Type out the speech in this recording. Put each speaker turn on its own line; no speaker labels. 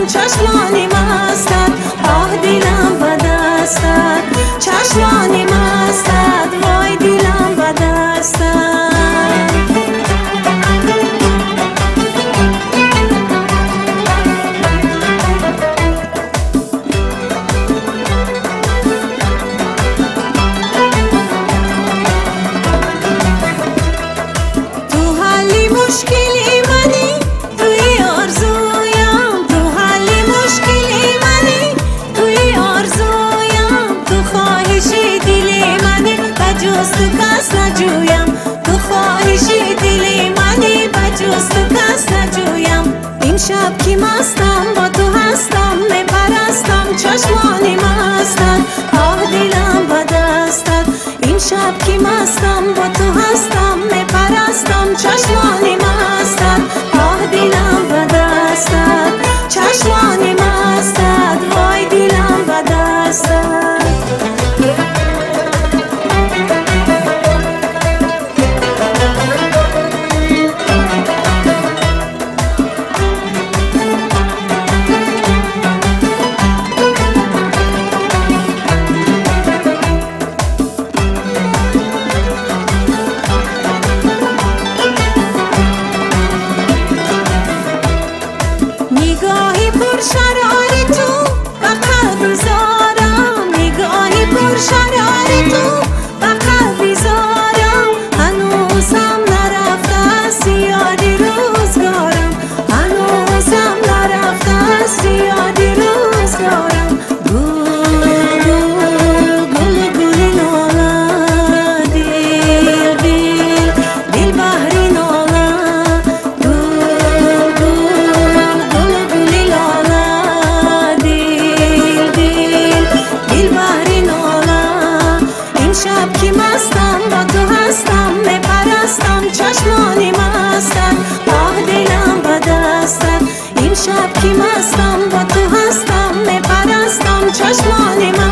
چشمانی مستت، آه دیلم به دستت، چشمانی مستت، وای دیلم به دستت. تو حلی مشکلی منی، توی آرزویم، تو حلی مشکلی منی، توی آرزویم، تو خواهشی دلی منی، بجز تو کس نجویم، تو خواهشی دلی منی، بجز تو کس نجویم. این شب که مستم با تو هستم، میپرستم چشمانی مستت، آه دیلم به دستت. این شب که مستم با تو هستم، میپرستم چشمانی مستت، آه دیلم به دستت، چشمانی مستت، وای دیلم به دستت. نگاهی پر شرار تو به قلبی زارم، نگاهی پر شرار تو به قلبی زارم. هنوزم نرفته از یادی روزگارم، هنوزم نرفته از یادی روزگارم. گل گل گل گلی ناله، دل دل دل بحری ناله. شب که مستم با تو هستم، میپرستم چشمانی مستت، آه دیلم به دستت. این شب که مستم با تو هستم، میپرستم چشمانی مستت.